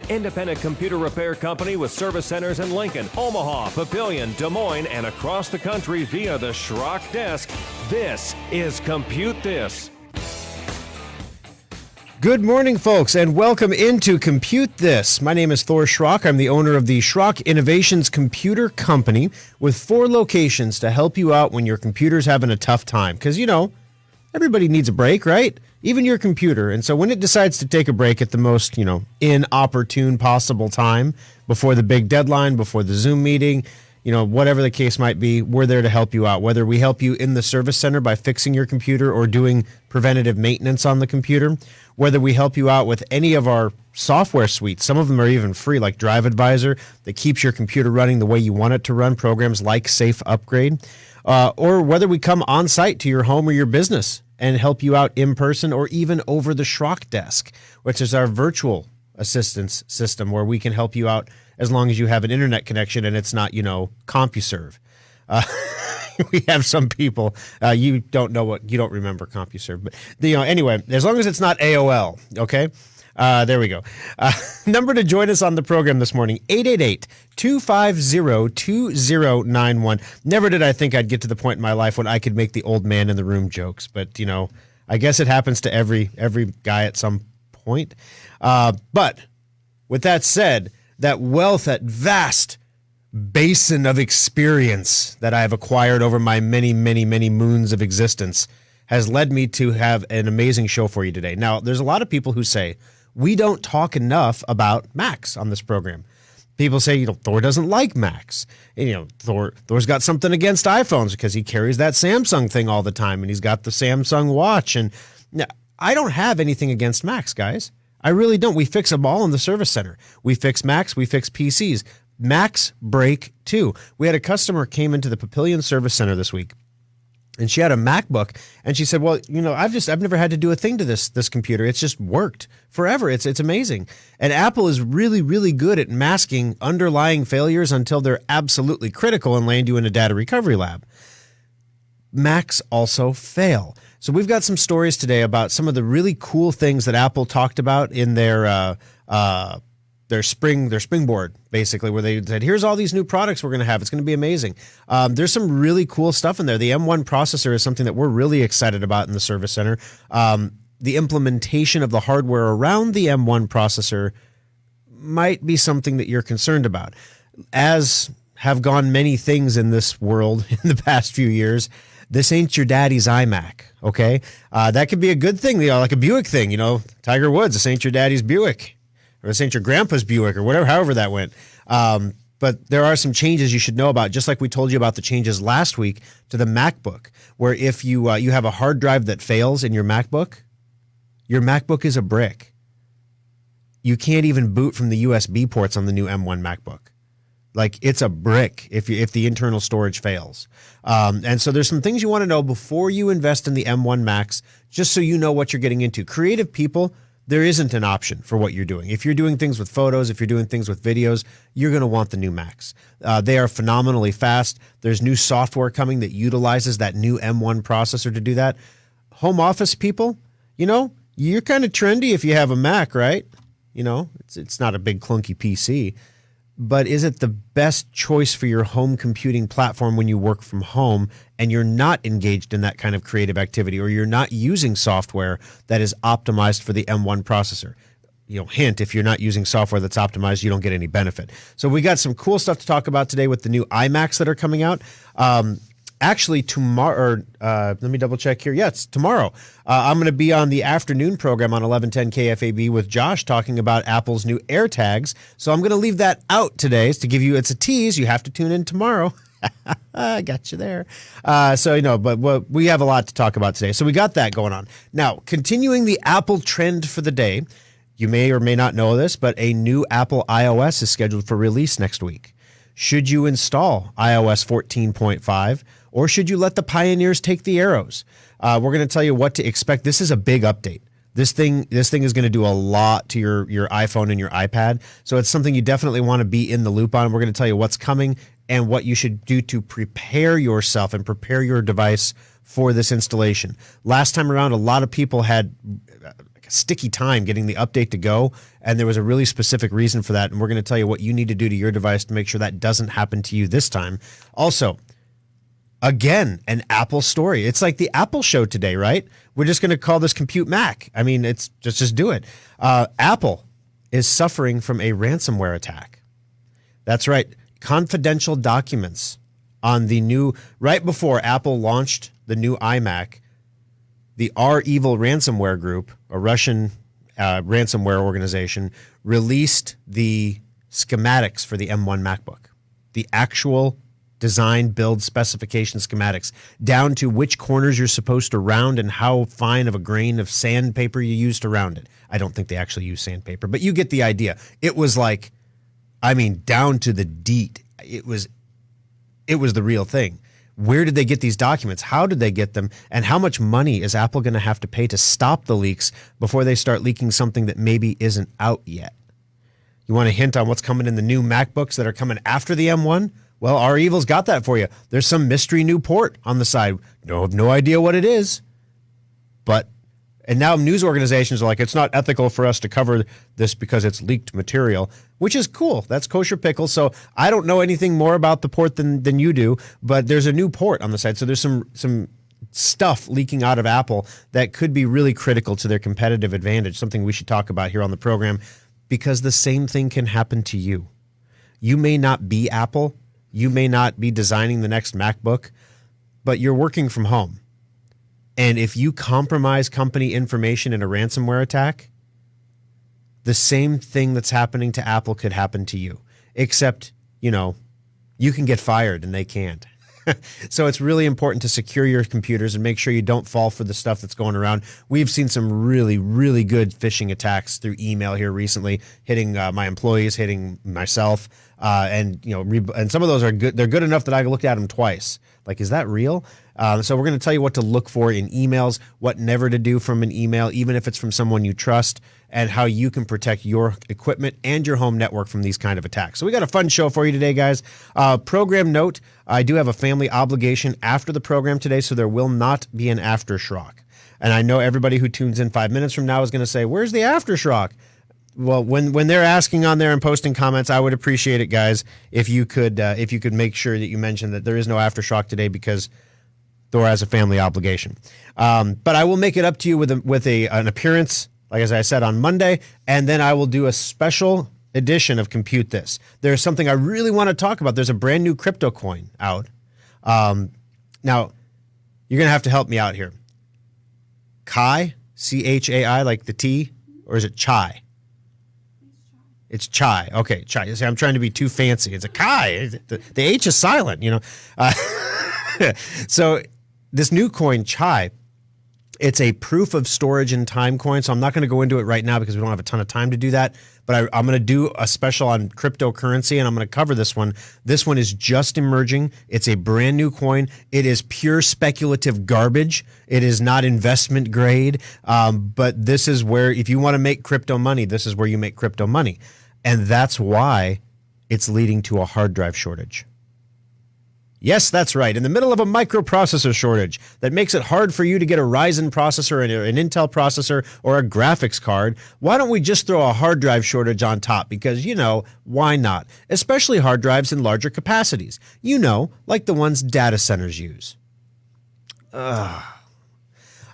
independent computer repair company with service centers in Lincoln, Omaha, Papillion, Des Moines, and across the country via the Schrock desk. This is Compute This. Good morning, folks, and welcome into Compute This. My name is Thor Schrock. I'm the owner of the Schrock Innovations Computer Company with 4 locations to help you out when your computer's having a tough time. Because, everybody needs a break, right? Even your computer. And so when it decides to take a break at the most, inopportune possible time, before the big deadline, before the Zoom meeting, whatever the case might be, we're there to help you out. Whether we help you in the service center by fixing your computer or doing preventative maintenance on the computer, whether we help you out with any of our software suites. Some of them are even free, like Drive Advisor, that keeps your computer running the way you want it to run, programs like Safe Upgrade, or whether we come on site to your home or your business and help you out in person or even over the Schrock desk, which is our virtual assistance system where we can help you out as long as you have an internet connection and it's not, CompuServe. We have some people, you don't remember CompuServe, but anyway, as long as it's not AOL, okay? There we go. Number to join us on the program this morning, 888-250-2091. Never did I think I'd get to the point in my life when I could make the old man in the room jokes, but I guess it happens to every guy at some point. But with that said, that wealth, that vast basin of experience that I have acquired over my many, many, many moons of existence has led me to have an amazing show for you today. Now, there's a lot of people who say, we don't talk enough about Macs on this program. People say, Thor doesn't like Macs. And, Thor's got something against iPhones because he carries that Samsung thing all the time, and he's got the Samsung Watch. And I don't have anything against Macs, guys. I really don't. We fix them all in the service center. We fix Macs. We fix PCs. Macs break too. We had a customer came into the Papillion Service Center this week, and she had a MacBook, and she said, "Well, I've never had to do a thing to this computer. It's just worked forever. It's amazing." And Apple is really, really good at masking underlying failures until they're absolutely critical and land you in a data recovery lab. Macs also fail. So we've got some stories today about some of the really cool things that Apple talked about in their springboard, basically, where they said, here's all these new products we're going to have. It's going to be amazing. There's some really cool stuff in there. The M1 processor is something that we're really excited about in the service center. The implementation of the hardware around the M1 processor might be something that you're concerned about. As have gone many things in this world in the past few years, this ain't your daddy's iMac, okay? That could be a good thing, like a Buick thing, Tiger Woods, this ain't your daddy's Buick, or this ain't your grandpa's Buick, or whatever, however that went. But there are some changes you should know about, just like we told you about the changes last week to the MacBook, where if you have a hard drive that fails in your MacBook is a brick. You can't even boot from the USB ports on the new M1 MacBook. Like, it's a brick if the internal storage fails. And so there's some things you want to know before you invest in the M1 Macs, just so you know what you're getting into. Creative people, there isn't an option for what you're doing. If you're doing things with photos, if you're doing things with videos, you're going to want the new Macs. They are phenomenally fast. There's new software coming that utilizes that new M1 processor to do that. Home office people, you're kind of trendy if you have a Mac, right? It's not a big clunky PC. But is it the best choice for your home computing platform when you work from home and you're not engaged in that kind of creative activity, or you're not using software that is optimized for the M1 processor? Hint, if you're not using software that's optimized, you don't get any benefit. So we got some cool stuff to talk about today with the new iMacs that are coming out. Actually, tomorrow, let me double check here. Yeah, it's tomorrow. I'm going to be on the afternoon program on 1110 KFAB with Josh talking about Apple's new AirTags. So I'm going to leave that out today to give you, it's a tease. You have to tune in tomorrow. I got you there. But we have a lot to talk about today. So we got that going on. Now, continuing the Apple trend for the day, you may or may not know this, but a new Apple iOS is scheduled for release next week. Should you install iOS 14.5, or should you let the pioneers take the arrows? We're going to tell you what to expect. This is a big update. This thing is going to do a lot to your iPhone and your iPad. So it's something you definitely want to be in the loop on. We're going to tell you what's coming and what you should do to prepare yourself and prepare your device for this installation. Last time around, a lot of people had a sticky time getting the update to go, and there was a really specific reason for that, and we're going to tell you what you need to do to your device to make sure that doesn't happen to you this time. Also, again, an Apple story. It's like the Apple show today, right? We're just going to call this Compute Mac. I mean, it's just do it. Apple is suffering from a ransomware attack. That's right. Confidential documents on the new, right before Apple launched the new iMac, the REvil ransomware group, a Russian ransomware organization, released the schematics for the M1 MacBook, the actual design, build, specification schematics, down to which corners you're supposed to round and how fine of a grain of sandpaper you use to round it. I don't think they actually use sandpaper, but you get the idea. It was like, I mean, down to the deet. It was the real thing. Where did they get these documents? How did they get them? And how much money is Apple going to have to pay to stop the leaks before they start leaking something that maybe isn't out yet? You want a hint on what's coming in the new MacBooks that are coming after the M1? Well, REvil's got that for you. There's some mystery new port on the side. No idea what it is. And now news organizations are like, it's not ethical for us to cover this because it's leaked material, which is cool. That's kosher pickle. So I don't know anything more about the port than you do, but there's a new port on the side. So there's some stuff leaking out of Apple that could be really critical to their competitive advantage, something we should talk about here on the program, because the same thing can happen to you. You may not be Apple. You may not be designing the next MacBook, but you're working from home. And if you compromise company information in a ransomware attack, the same thing that's happening to Apple could happen to you, except, you can get fired and they can't. So it's really important to secure your computers and make sure you don't fall for the stuff that's going around. We've seen some really, really good phishing attacks through email here recently, hitting my employees, hitting myself, and some of those are good. They're good enough that I looked at them twice. Like, is that real? So we're going to tell you what to look for in emails, what never to do from an email, even if it's from someone you trust, and how you can protect your equipment and your home network from these kind of attacks. So we got a fun show for you today, guys. Program note, I do have a family obligation after the program today, so there will not be an aftershock. And I know everybody who tunes in 5 minutes from now is going to say, where's the aftershock? Well, when they're asking on there and posting comments, I would appreciate it, guys, if you could make sure that you mention that there is no aftershock today because Thor has a family obligation. But I will make it up to you with an appearance, like as I said, on Monday, and then I will do a special edition of Compute This. There's something I really want to talk about. There's a brand new crypto coin out. Now, you're going to have to help me out here. Chai, C-H-A-I, like the tea, or is it chai? It's chai. Okay, chai. See, I'm trying to be too fancy. It's a kai. The H is silent, So this new coin, chai, it's a proof of storage and time coin. So I'm not going to go into it right now because we don't have a ton of time to do that. But I'm going to do a special on cryptocurrency, and I'm going to cover this one. This one is just emerging. It's a brand new coin. It is pure speculative garbage. It is not investment grade. But this is where, if you want to make crypto money, this is where you make crypto money. And that's why it's leading to a hard drive shortage. Yes, that's right. In the middle of a microprocessor shortage that makes it hard for you to get a Ryzen processor, an Intel processor, or a graphics card, why don't we just throw a hard drive shortage on top? Because, why not? Especially hard drives in larger capacities. Like the ones data centers use.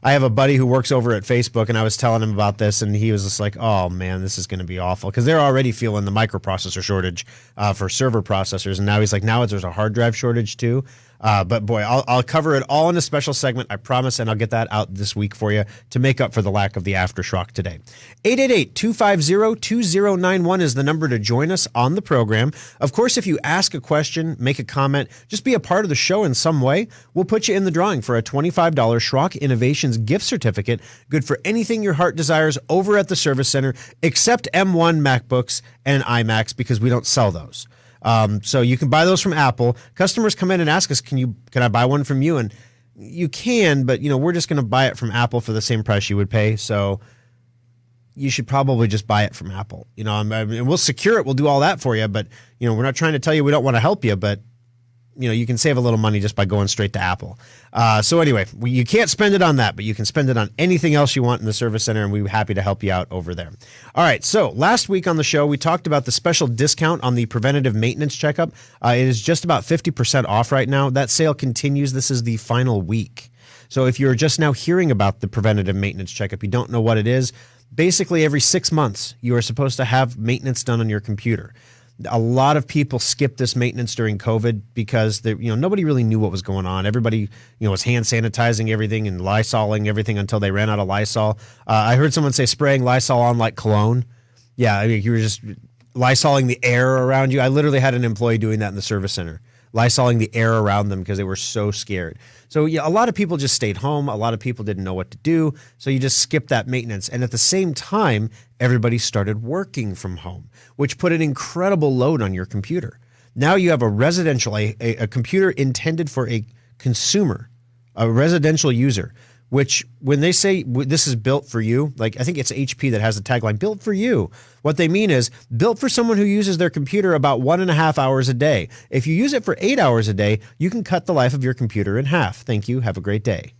I have a buddy who works over at Facebook, and I was telling him about this, and he was just like, oh, man, this is going to be awful. Because they're already feeling the microprocessor shortage for server processors, and now he's like, now there's a hard drive shortage too. But boy, I'll cover it all in a special segment, I promise, and I'll get that out this week for you to make up for the lack of the aftershock today. 888-250-2091 is the number to join us on the program. Of course, if you ask a question, make a comment, just be a part of the show in some way, we'll put you in the drawing for a $25 Schrock Innovations gift certificate, good for anything your heart desires over at the Service Center, except M1 MacBooks and iMacs, because we don't sell those. So you can buy those from Apple. Customers come in and ask us, can I buy one from you? And you can, but we're just going to buy it from Apple for the same price you would pay. So you should probably just buy it from Apple. And we'll secure it. We'll do all that for you. But we're not trying to tell you we don't want to help you, but you can save a little money just by going straight to Apple. So anyway, you can't spend it on that, but you can spend it on anything else you want in the service center, and we're happy to help you out over there. All right, so last week on the show, we talked about the special discount on the preventative maintenance checkup. It is just about 50% off right now. That sale continues. This is the final week. So if you're just now hearing about the preventative maintenance checkup, you don't know what it is, basically every 6 months, you are supposed to have maintenance done on your computer. A lot of people skipped this maintenance during COVID because nobody really knew what was going on. Everybody was hand sanitizing everything and Lysoling everything until they ran out of Lysol. I heard someone say spraying Lysol on like cologne. Yeah, I mean, you were just Lysoling the air around you. I literally had an employee doing that in the service center, Lysoling the air around them because they were so scared. So yeah, a lot of people just stayed home. A lot of people didn't know what to do. So you just skipped that maintenance. And at the same time, everybody started working from home, which put an incredible load on your computer. Now you have a computer intended for a consumer, a residential user, which when they say this is built for you, like I think it's HP that has the tagline, built for you. What they mean is built for someone who uses their computer about 1.5 hours a day. If you use it for 8 hours a day, you can cut the life of your computer in half. Thank you. Have a great day.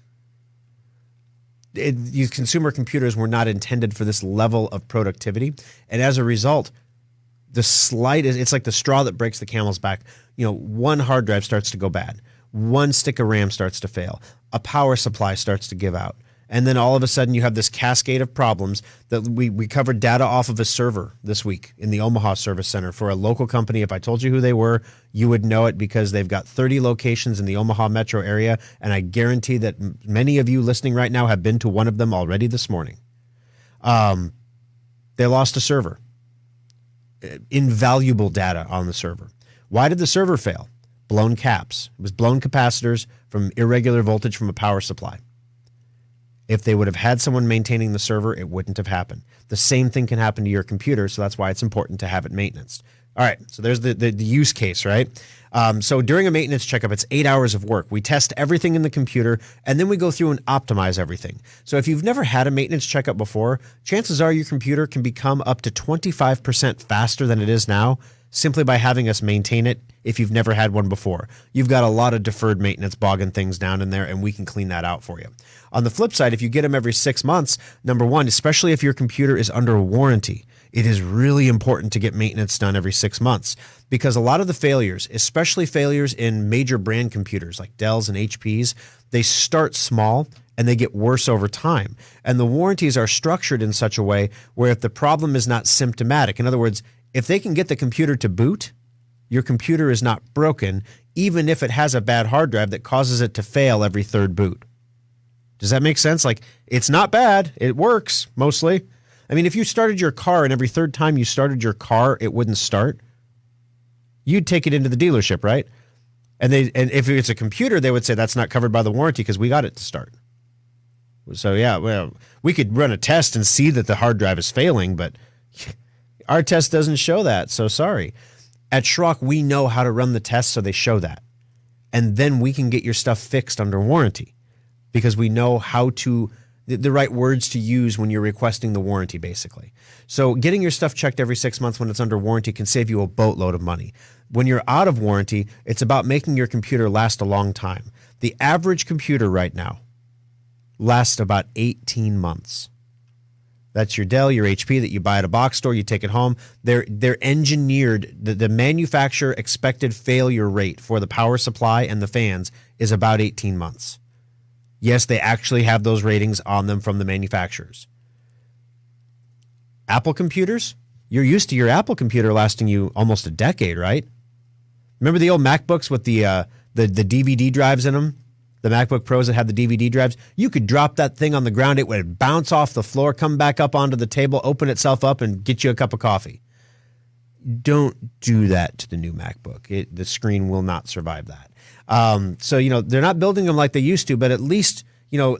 These consumer computers were not intended for this level of productivity. And as a result, it's like the straw that breaks the camel's back. One hard drive starts to go bad. One stick of RAM starts to fail. A power supply starts to give out. And then all of a sudden you have this cascade of problems that we covered data off of a server this week in the Omaha Service Center for a local company. If I told you who they were, you would know it because they've got 30 locations in the Omaha metro area. And I guarantee that many of you listening right now have been to one of them already this morning. They lost a server. Invaluable data on the server. Why did the server fail? Blown caps. It was blown capacitors from irregular voltage from a power supply. If they would have had someone maintaining the server, it wouldn't have happened. The same thing can happen to your computer, so that's why it's important to have it maintenanced. All right, so there's the use case, right? So during a maintenance checkup, it's 8 hours of work. We test everything in the computer, and then we go through and optimize everything. So if you've never had a maintenance checkup before, chances are your computer can become up to 25% faster than it is now simply by having us maintain it if you've never had one before. You've got a lot of deferred maintenance bogging things down in there, and we can clean that out for you. On the flip side, if you get them every 6 months, number one, especially if your computer is under warranty, it is really important to get maintenance done every 6 months because a lot of the failures, especially failures in major brand computers like Dell's and HP's, they start small and they get worse over time. And the warranties are structured in such a way where if the problem is not symptomatic, in other words, if they can get the computer to boot, your computer is not broken, even if it has a bad hard drive that causes it to fail every third boot. Does that make sense? Like, it's not bad. It works mostly. I mean, if you started your car and every third time you started your car, it wouldn't start, you'd take it into the dealership, right? And if it's a computer, they would say that's not covered by the warranty because we got it to start. So yeah, well, we could run a test and see that the hard drive is failing, but our test doesn't show that, so sorry. At Schrock, we know how to run the tests so they show that. And then we can get your stuff fixed under warranty because we know how to, the right words to use when you're requesting the warranty, basically. So getting your stuff checked every 6 months when it's under warranty can save you a boatload of money. When you're out of warranty, it's about making your computer last a long time. The average computer right now lasts about 18 months. That's your Dell, your HP that you buy at a box store, you take it home. They're engineered, the manufacturer expected failure rate for the power supply and the fans is about 18 months. Yes, they actually have those ratings on them from the manufacturers. Apple computers, you're used to your Apple computer lasting you almost a decade, right? Remember the old MacBooks with the DVD drives in them? The MacBook Pros that had the DVD drives, you could drop that thing on the ground. It would bounce off the floor, come back up onto the table, open itself up, and get you a cup of coffee. Don't do that to the new MacBook. The screen will not survive that. So, they're not building them like they used to, but at least,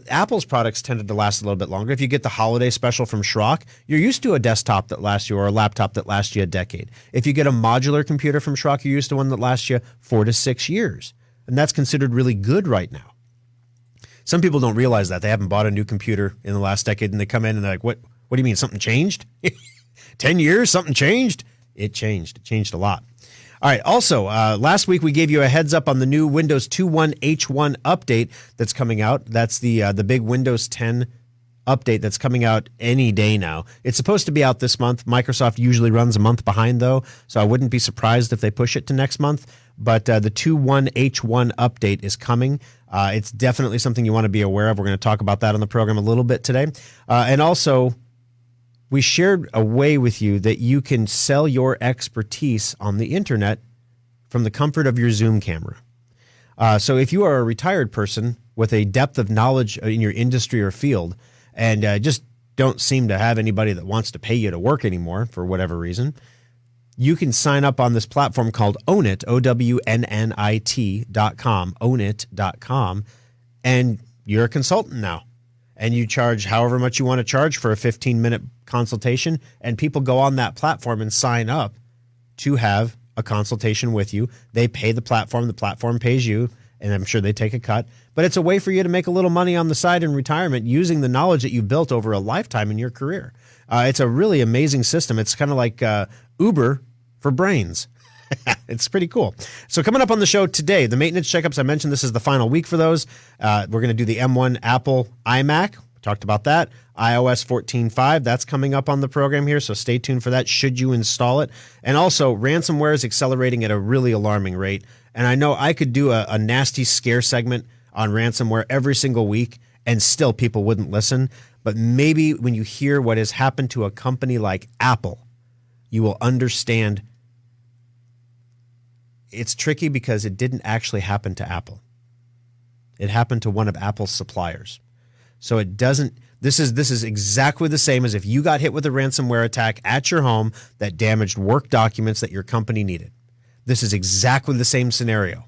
Apple's products tended to last a little bit longer. If you get the holiday special from Schrock, you're used to a desktop that lasts you or a laptop that lasts you a decade. If you get a modular computer from Schrock, you're used to one that lasts you 4 to 6 years. And that's considered really good right now. Some people don't realize that. They haven't bought a new computer in the last decade, and they come in and they're like, what do you mean, something changed? 10 years, something changed? It changed. It changed a lot. All right. Also, last week we gave you a heads up on the new Windows 2.1 update that's coming out. That's the big Windows 10 update that's coming out any day now. It's supposed to be out this month. Microsoft usually runs a month behind, though, so I wouldn't be surprised if they push it to next month. But the 2.1 update is coming. It's definitely something you want to be aware of. We're going to talk about that on the program a little bit today. And also, we shared a way with you that you can sell your expertise on the internet from the comfort of your Zoom camera. So if you are a retired person with a depth of knowledge in your industry or field and just don't seem to have anybody that wants to pay you to work anymore for whatever reason, you can sign up on this platform called Ownit, OWNNIT.com, ownit.com, and you're a consultant now. And you charge however much you want to charge for a 15-minute consultation, and people go on that platform and sign up to have a consultation with you. They pay the platform pays you, and I'm sure they take a cut. But it's a way for you to make a little money on the side in retirement using the knowledge that you built over a lifetime in your career. It's a really amazing system. It's kind of like Uber for brains. It's pretty cool. So coming up on the show today, the maintenance checkups, I mentioned this is the final week for those. We're going to do the M1 Apple iMac. We talked about that. iOS 14.5, that's coming up on the program here, so stay tuned for that should you install it. And also, ransomware is accelerating at a really alarming rate. And I know I could do a nasty scare segment on ransomware every single week, and still people wouldn't listen. But maybe when you hear what has happened to a company like Apple, you will understand. It's tricky because it didn't actually happen to Apple. It happened to one of Apple's suppliers. So it doesn't, this is exactly the same as if you got hit with a ransomware attack at your home that damaged work documents that your company needed. This is exactly the same scenario.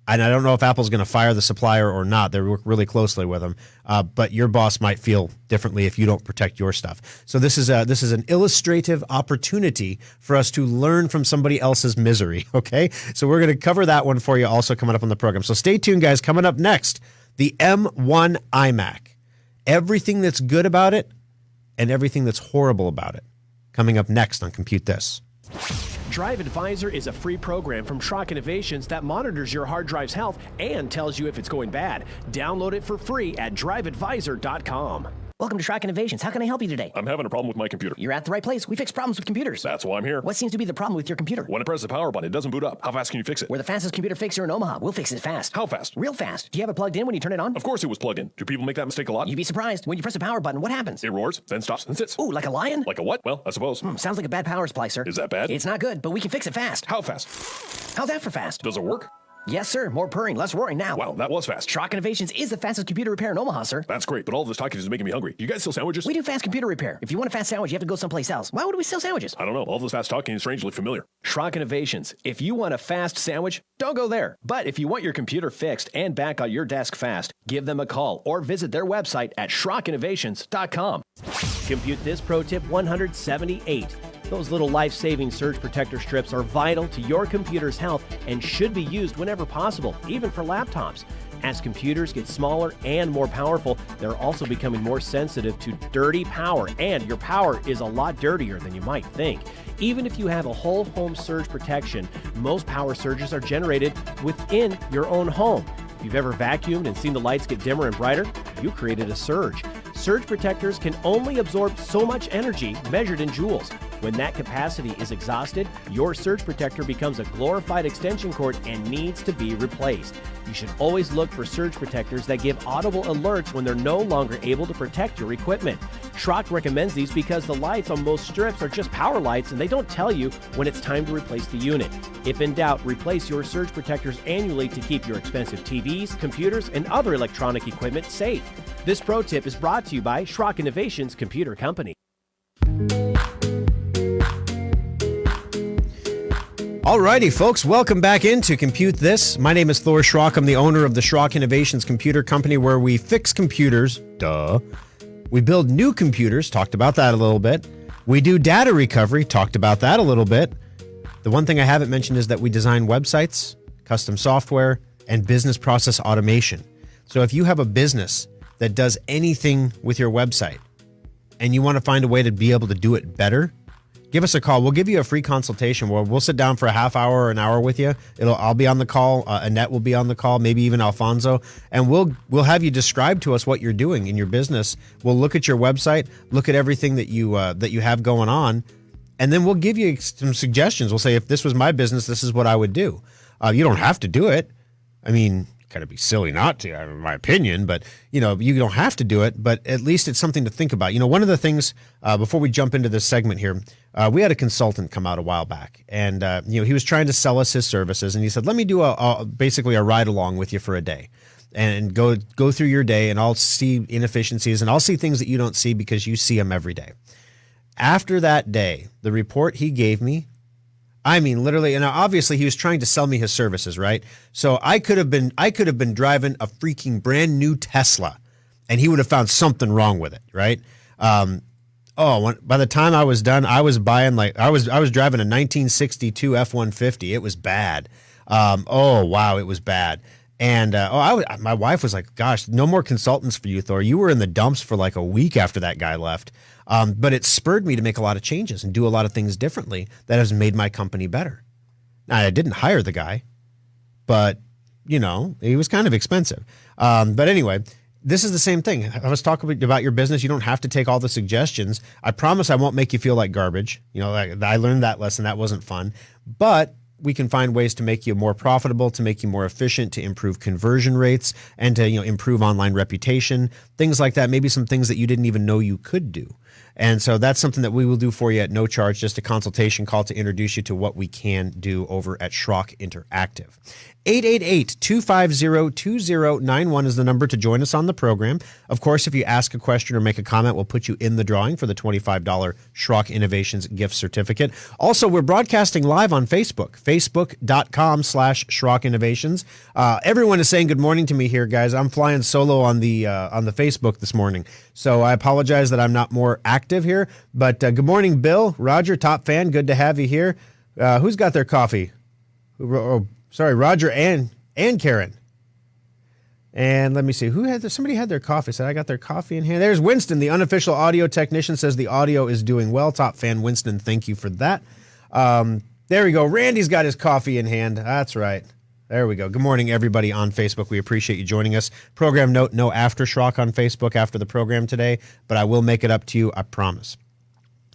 And I don't know if Apple's going to fire the supplier or not. They work really closely with them. But your boss might feel differently if you don't protect your stuff. So this is an illustrative opportunity for us to learn from somebody else's misery, okay? So we're going to cover that one for you also coming up on the program. So stay tuned, guys. Coming up next, the M1 iMac. Everything that's good about it and everything that's horrible about it. Coming up next on Compute This. Drive Advisor is a free program from Schrock Innovations that monitors your hard drive's health and tells you if it's going bad. Download it for free at driveadvisor.com. Welcome to Schrock Innovations. How can I help you today? I'm having a problem with my computer. You're at the right place. We fix problems with computers. That's why I'm here. What seems to be the problem with your computer? When I press the power button, it doesn't boot up. How fast can you fix it? We're the fastest computer fixer in Omaha. We'll fix it fast. How fast? Real fast. Do you have it plugged in when you turn it on? Of course it was plugged in. Do people make that mistake a lot? You'd be surprised. When you press the power button, what happens? It roars, then stops and sits. Ooh, like a lion? Like a what? Well, I suppose. Sounds like a bad power supply, sir. Is that bad? It's not good, but we can fix it fast. How fast? How's that for fast? Does it work? Yes, sir. More purring, less roaring now. Wow, that was fast. Schrock Innovations is the fastest computer repair in Omaha, sir. That's great, but all this talking is making me hungry. You guys sell sandwiches? We do fast computer repair. If you want a fast sandwich, you have to go someplace else. Why would we sell sandwiches? I don't know. All this fast talking is strangely familiar. Schrock Innovations. If you want a fast sandwich, don't go there. But if you want your computer fixed and back on your desk fast, give them a call or visit their website at SchrockInnovations.com. Compute This Pro Tip 178. Those little life-saving surge protector strips are vital to your computer's health and should be used whenever possible, even for laptops. As computers get smaller and more powerful, they're also becoming more sensitive to dirty power, and your power is a lot dirtier than you might think. Even if you have a whole home surge protection, most power surges are generated within your own home. If you've ever vacuumed and seen the lights get dimmer and brighter, you created a surge. Surge protectors can only absorb so much energy measured in joules. When that capacity is exhausted, your surge protector becomes a glorified extension cord and needs to be replaced. You should always look for surge protectors that give audible alerts when they're no longer able to protect your equipment. Schrock recommends these because the lights on most strips are just power lights and they don't tell you when it's time to replace the unit. If in doubt, replace your surge protectors annually to keep your expensive TVs, computers, and other electronic equipment safe. This pro tip is brought to you by Schrock Innovations Computer Company. Alrighty, folks, welcome back into Compute This. My name is Thor Schrock. I'm the owner of the Schrock Innovations Computer Company, where we fix computers. Duh. We build new computers. Talked about that a little bit. We do data recovery. Talked about that a little bit. The one thing I haven't mentioned is that we design websites, custom software, and business process automation. So if you have a business that does anything with your website and you want to find a way to be able to do it better, give us a call. We'll give you a free consultation where we'll sit down for a half hour or an hour with you. I'll be on the call. Annette will be on the call, maybe even Alfonso, and we'll have you describe to us what you're doing in your business. We'll look at your website, look at everything that you have going on, and then we'll give you some suggestions. We'll say, if this was my business, this is what I would do. You don't have to do it. I mean, kind of be silly not to, in my opinion, but you don't have to do it, but at least it's something to think about. One of the things, before we jump into this segment here, we had a consultant come out a while back, and he was trying to sell us his services, and he said, let me do basically a ride along with you for a day and go through your day, and I'll see inefficiencies and I'll see things that you don't see because you see them every day. After that day, the report he gave me, I mean, literally, and obviously he was trying to sell me his services, right? So I could have been driving a freaking brand new Tesla, and he would have found something wrong with it, right? By the time I was done, I was buying I was driving a 1962 F-150. It was bad. It was bad. And my wife was like, "Gosh, no more consultants for you, Thor. You were in the dumps for like a week after that guy left." But it spurred me to make a lot of changes and do a lot of things differently that has made my company better. Now, I didn't hire the guy, but, he was kind of expensive. But anyway, this is the same thing. I was talking about your business. You don't have to take all the suggestions. I promise I won't make you feel like garbage. I learned that lesson. That wasn't fun. But we can find ways to make you more profitable, to make you more efficient, to improve conversion rates, and to improve online reputation, things like that. Maybe some things that you didn't even know you could do. And so that's something that we will do for you at no charge, just a consultation call to introduce you to what we can do over at Schrock Interactive. 888-250-2091 is the number to join us on the program. Of course, if you ask a question or make a comment, we'll put you in the drawing for the $25 Schrock Innovations gift certificate. Also, we're broadcasting live on Facebook, facebook.com/Schrock Innovations. Everyone is saying good morning to me here, guys. I'm flying solo on the Facebook this morning, so I apologize that I'm not more active here. But good morning, Bill, Roger, top fan. Good to have you here. Who's got their coffee? Sorry, Roger and Karen. And let me see, somebody had their coffee. Said, I got their coffee in hand. There's Winston, the unofficial audio technician, says the audio is doing well. Top fan, Winston, thank you for that. There we go. Randy's got his coffee in hand. That's right. There we go. Good morning, everybody on Facebook. We appreciate you joining us. Program note, no after Schrock on Facebook after the program today, but I will make it up to you, I promise.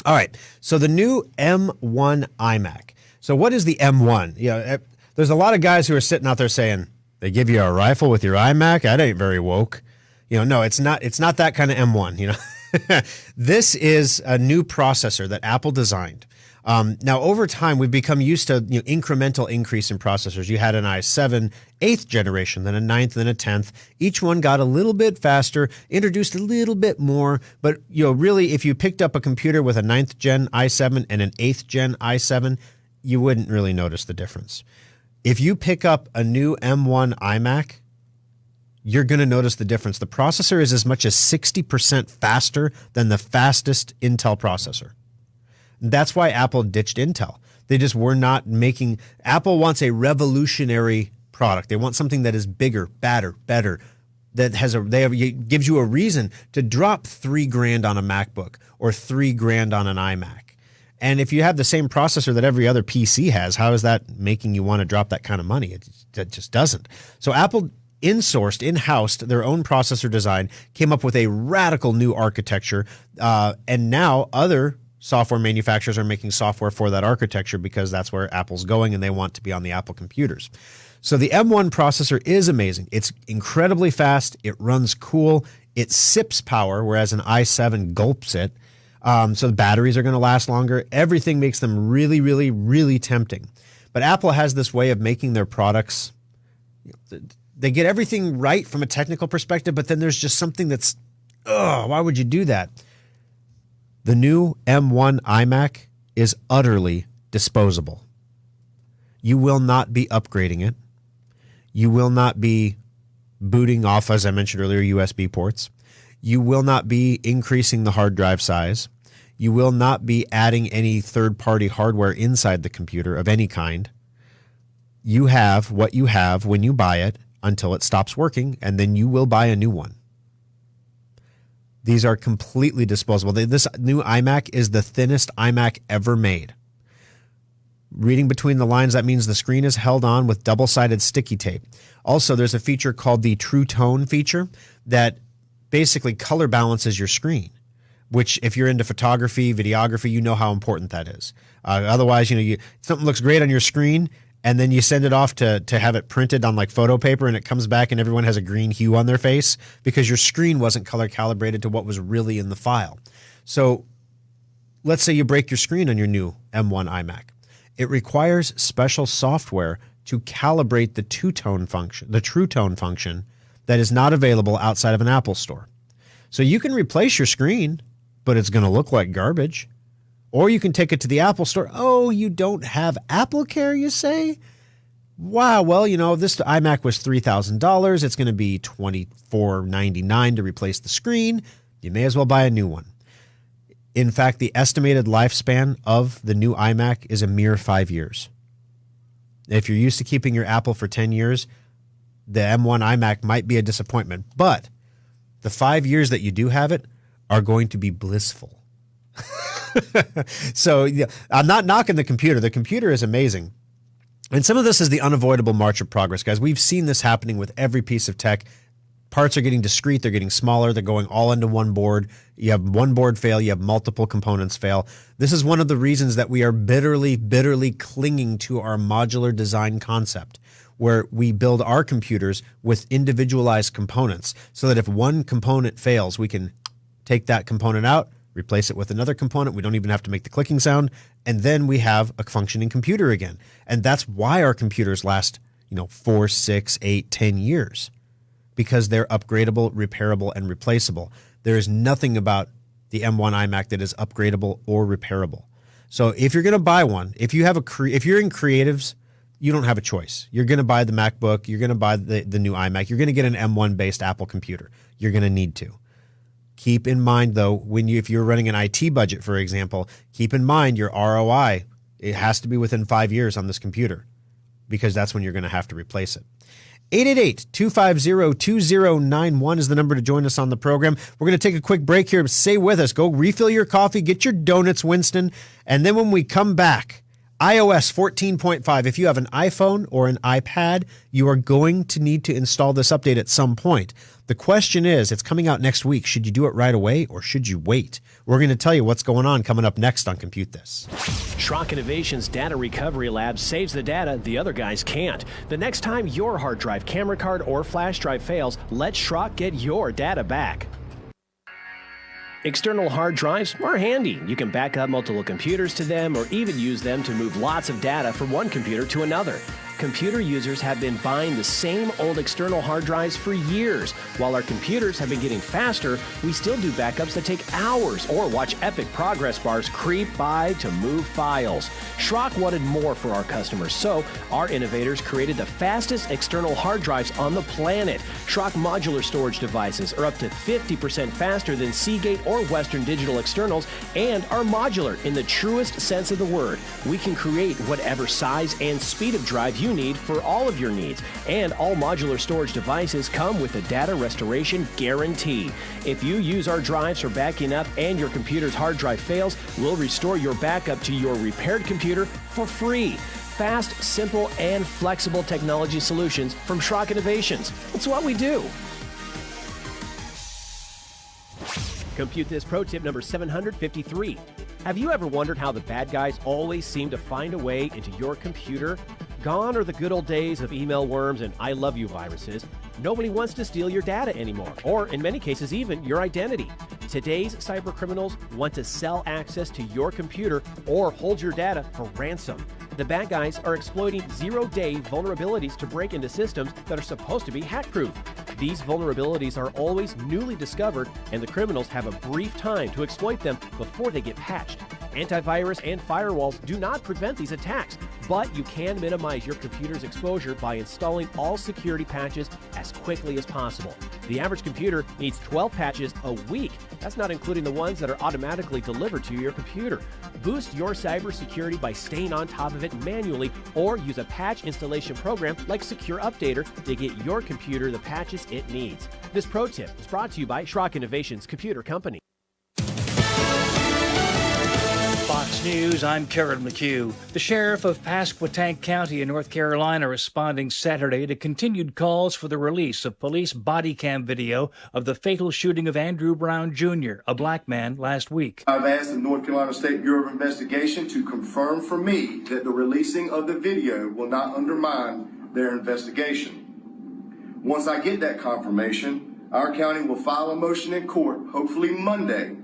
All right, so the new M1 iMac. So what is the M1? There's a lot of guys who are sitting out there saying, they give you a rifle with your iMac? That ain't very woke. No, it's not that kind of M1, This is a new processor that Apple designed. Now, over time, we've become used to incremental increase in processors. You had an i7 8th generation, then a 9th, then a 10th. Each one got a little bit faster, introduced a little bit more. But really, if you picked up a computer with a 9th gen i7 and an 8th gen i7, you wouldn't really notice the difference. If you pick up a new M1 iMac, you're going to notice the difference. The processor is as much as 60% faster than the fastest Intel processor. That's why Apple ditched Intel. They just were not making. Apple wants a revolutionary product. They want something that is bigger, better, that gives you a reason to drop $3,000 on a MacBook or $3,000 on an iMac. And if you have the same processor that every other PC has, how is that making you want to drop that kind of money? It just doesn't. So Apple in-housed their own processor design, came up with a radical new architecture, and now other software manufacturers are making software for that architecture because that's where Apple's going and they want to be on the Apple computers. So the M1 processor is amazing. It's incredibly fast. It runs cool. It sips power, whereas an i7 gulps it. So the batteries are going to last longer. Everything makes them really, really, really tempting. But Apple has this way of making their products. They get everything right from a technical perspective, but then there's just something that's, why would you do that? The new M1 iMac is utterly disposable. You will not be upgrading it. You will not be booting off, as I mentioned earlier, USB ports. You will not be increasing the hard drive size. You will not be adding any third-party hardware inside the computer of any kind. You have what you have when you buy it until it stops working, and then you will buy a new one. These are completely disposable. This new iMac is the thinnest iMac ever made. Reading between the lines, that means the screen is held on with double-sided sticky tape. Also, there's a feature called the True Tone feature that basically color balances your screen, which if you're into photography, videography, you know how important that is. Otherwise, something looks great on your screen, and then you send it off to have it printed on like photo paper, and it comes back and everyone has a green hue on their face because your screen wasn't color calibrated to what was really in the file. So let's say you break your screen on your new M1 iMac. It requires special software to calibrate the True Tone function that is not available outside of an Apple store. So you can replace your screen, but it's going to look like garbage. Or you can take it to the Apple store. Oh, you don't have Apple Care, you say? Wow, well, this iMac was $3,000. It's going to be $2,499 to replace the screen. You may as well buy a new one. In fact, the estimated lifespan of the new iMac is a mere 5 years. If you're used to keeping your Apple for 10 years, the M1 iMac might be a disappointment. But the 5 years that you do have it are going to be blissful. So I'm not knocking the computer. The computer is amazing. And some of this is the unavoidable march of progress, guys. We've seen this happening with every piece of tech. Parts are getting discrete. They're getting smaller. They're going all into one board. You have one board fail. You have multiple components fail. This is one of the reasons that we are bitterly, bitterly clinging to our modular design concept, where we build our computers with individualized components so that if one component fails, we can take that component out, replace it with another component. We don't even have to make the clicking sound. And then we have a functioning computer again. And that's why our computers last, 4, 6, 8, 10 years. Because they're upgradable, repairable, and replaceable. There is nothing about the M1 iMac that is upgradable or repairable. So if you're going to buy one, if you're in creatives, you don't have a choice. You're going to buy the MacBook. You're going to buy the new iMac. You're going to get an M1-based Apple computer. You're going to need to. Keep in mind, though, if you're running an IT budget, for example, keep in mind your ROI. It has to be within 5 years on this computer because that's when you're going to have to replace it. 888-250-2091 is the number to join us on the program. We're going to take a quick break here. Stay with us. Go refill your coffee. Get your donuts, Winston. And then when we come back, iOS 14.5. If you have an iPhone or an iPad, you are going to need to install this update at some point. The question is, it's coming out next week. Should you do it right away or should you wait? We're going to tell you what's going on coming up next on Compute This. Schrock Innovations Data Recovery Lab saves the data the other guys can't. The next time your hard drive, camera card, or flash drive fails, let Schrock get your data back. External hard drives are handy. You can back up multiple computers to them or even use them to move lots of data from one computer to another. Computer users have been buying the same old external hard drives for years. While our computers have been getting faster, we still do backups that take hours or watch epic progress bars creep by to move files. Schrock wanted more for our customers, so our innovators created the fastest external hard drives on the planet. Schrock modular storage devices are up to 50% faster than Seagate or Western Digital externals and are modular in the truest sense of the word. We can create whatever size and speed of drive you need for all of your needs, and all modular storage devices come with a data restoration guarantee. If you use our drives for backing up and your computer's hard drive fails, we'll restore your backup to your repaired computer for free. Fast, simple, and flexible technology solutions from Schrock Innovations. It's what we do. Compute This pro tip number 753. Have you ever wondered how the bad guys always seem to find a way into your computer? Gone are the good old days of email worms and I love you viruses. Nobody wants to steal your data anymore, or in many cases even your identity. Today's cyber criminals want to sell access to your computer or hold your data for ransom. The bad guys are exploiting zero-day vulnerabilities to break into systems that are supposed to be hack-proof. These vulnerabilities are always newly discovered, and the criminals have a brief time to exploit them before they get patched. Antivirus and firewalls do not prevent these attacks, but you can minimize your computer's exposure by installing all security patches as quickly as possible. The average computer needs 12 patches a week. That's not including the ones that are automatically delivered to your computer. Boost your cybersecurity by staying on top of it manually or use a patch installation program like Secure Updater to get your computer the patches it needs. This pro tip is brought to you by Schrock Innovations Computer Company. Fox News, I'm Karen McHugh. The sheriff of Pasquotank County in North Carolina responding Saturday to continued calls for the release of police body cam video of the fatal shooting of Andrew Brown Jr., a black man, last week. I've asked the North Carolina State Bureau of Investigation to confirm for me that the releasing of the video will not undermine their investigation. Once I get that confirmation, our county will file a motion in court, hopefully Monday,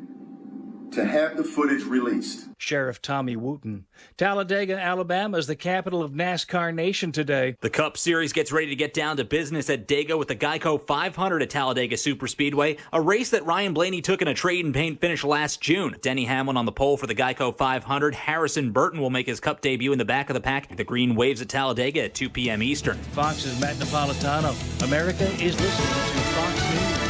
to have the footage released. Sheriff Tommy Wooten. Talladega, Alabama is the capital of NASCAR Nation today. The Cup Series gets ready to get down to business at Dega with the Geico 500 at Talladega Superspeedway, a race that Ryan Blaney took in a trade and paint finish last June. Denny Hamlin on the pole for the Geico 500. Harrison Burton will make his Cup debut in the back of the pack. The green waves at Talladega at 2 p.m. Eastern. Fox's Matt Napolitano. America is listening to Fox News.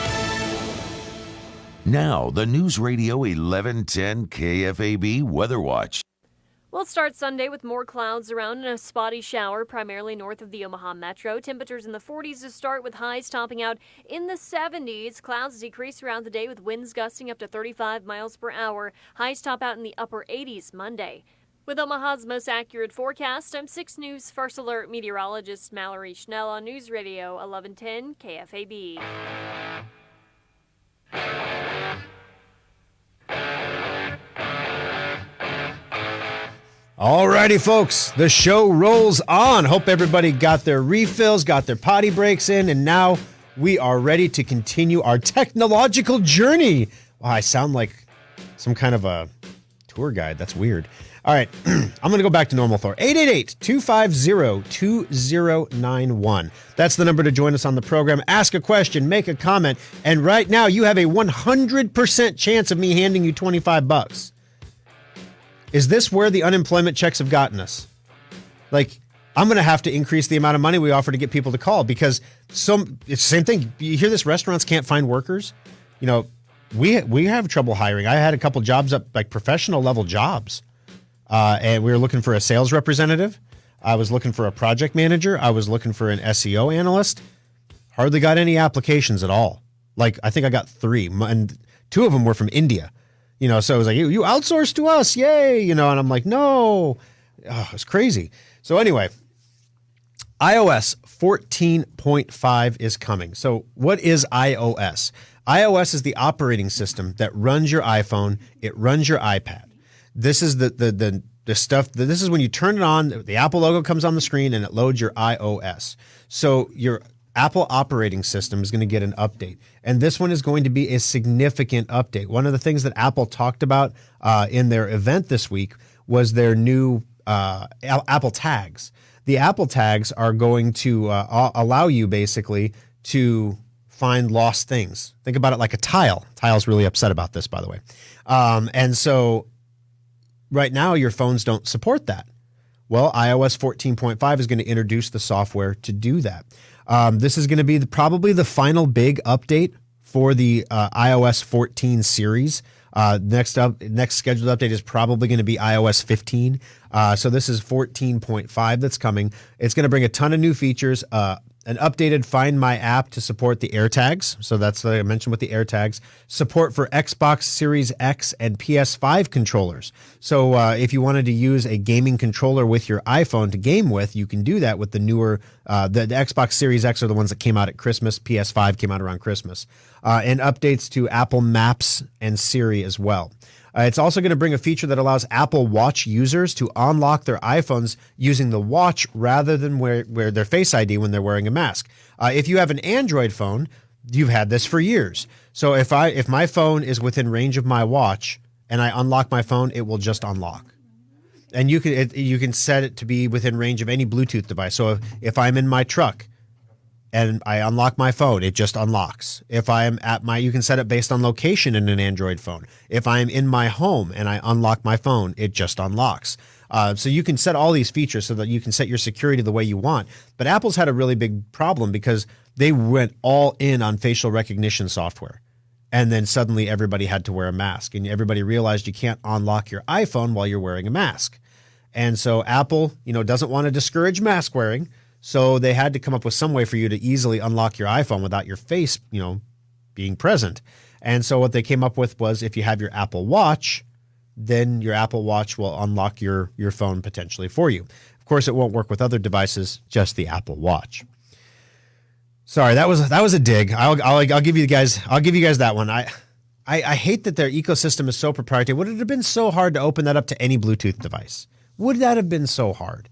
Now, the News Radio 1110 KFAB Weather Watch. We'll start Sunday with more clouds around and a spotty shower, primarily north of the Omaha Metro. Temperatures in the 40s to start with highs topping out in the 70s. Clouds decrease throughout the day with winds gusting up to 35 miles per hour. Highs top out in the upper 80s Monday. With Omaha's most accurate forecast, I'm 6 News First Alert meteorologist Mallory Schnell on News Radio 1110 KFAB. Alrighty, folks, the show rolls on. Hope everybody got their refills, got their potty breaks in, and now we are ready to continue our technological journey. Wow, I sound like some kind of a tour guide. That's weird. All right, I'm going to go back to normal, Thor. 888-250-2091. That's the number to join us on the program. Ask a question, make a comment, and right now you have a 100% chance of me handing you $25. Is this where the unemployment checks have gotten us? Like, I'm going to have to increase the amount of money we offer to get people to call because it's the same thing. You hear this, restaurants can't find workers. You know, we have trouble hiring. I had a couple jobs up, like professional level jobs. And we were looking for a sales representative. I was looking for a project manager. I was looking for an SEO analyst. Hardly got any applications at all. Like, I think I got 3, and 2 of them were from India. You know, so it was like, you outsource to us, yay! You know, and I'm like, no, it's crazy. So anyway, iOS 14.5 is coming. So what is iOS? iOS is the operating system that runs your iPhone. It runs your iPad. This is the stuff. This is when you turn it on, the Apple logo comes on the screen and it loads your iOS. So your Apple operating system is going to get an update. And this one is going to be a significant update. One of the things that Apple talked about in their event this week was their new Apple tags. The Apple tags are going to allow you basically to find lost things. Think about it like a tile. Tile's really upset about this, by the way. And so right now, your phones don't support that. Well, iOS 14.5 is going to introduce the software to do that. This is going to be probably the final big update for the iOS 14 series. Next scheduled update is probably going to be iOS 15. So this is 14.5 that's coming. It's going to bring a ton of new features. An updated Find My app to support the AirTags. So that's what I mentioned with the AirTags. Support for Xbox Series X and PS5 controllers. So if you wanted to use a gaming controller with your iPhone to game with, you can do that with the newer, the Xbox Series X are the ones that came out at Christmas. PS5 came out around Christmas. And updates to Apple Maps and Siri as well. It's also going to bring a feature that allows Apple Watch users to unlock their iPhones using the watch rather than wear their Face ID when they're wearing a mask. If you have an Android phone, you've had this for years. So if my phone is within range of my watch and I unlock my phone, it will just unlock. And you can set it to be within range of any Bluetooth device. So if I'm in my truck and I unlock my phone, it just unlocks. If I am you can set it based on location in an Android phone. If I am in my home and I unlock my phone, it just unlocks. So you can set all these features so that you can set your security the way you want. But Apple's had a really big problem because they went all in on facial recognition software. And then suddenly everybody had to wear a mask, and everybody realized you can't unlock your iPhone while you're wearing a mask. And so Apple, doesn't want to discourage mask wearing. So they had to come up with some way for you to easily unlock your iPhone without your face, being present. And so what they came up with was if you have your Apple Watch, then your Apple Watch will unlock your phone potentially for you. Of course, it won't work with other devices, just the Apple Watch. Sorry, that was a dig. I'll give you guys that one. I hate that their ecosystem is so proprietary. Would it have been so hard to open that up to any Bluetooth device? Would that have been so hard?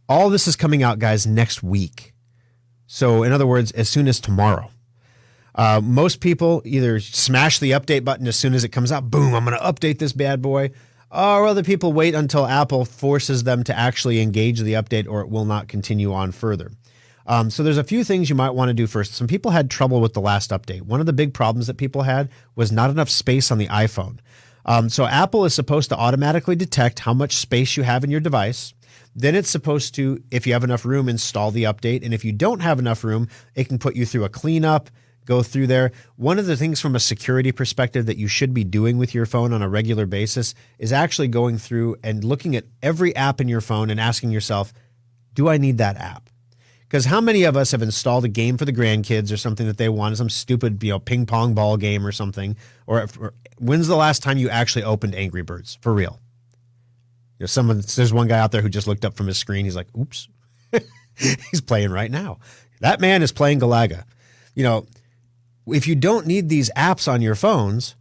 All this is coming out, guys, next week. So in other words, as soon as tomorrow. Most people either smash the update button as soon as it comes out. Boom, I'm going to update this bad boy. Or other people wait until Apple forces them to actually engage the update, or it will not continue on further. So there's a few things you might want to do first. Some people had trouble with the last update. One of the big problems that people had was not enough space on the iPhone. So Apple is supposed to automatically detect how much space you have in your device. Then it's supposed to, if you have enough room, install the update. And if you don't have enough room, it can put you through a cleanup, go through there. One of the things from a security perspective that you should be doing with your phone on a regular basis is actually going through and looking at every app in your phone and asking yourself, do I need that app? Because how many of us have installed a game for the grandkids or something that they want, some stupid, ping pong ball game or something? Or when's the last time you actually opened Angry Birds for real? There's one guy out there who just looked up from his screen. He's like, oops, he's playing right now. That man is playing Galaga. If you don't need these apps on your phones,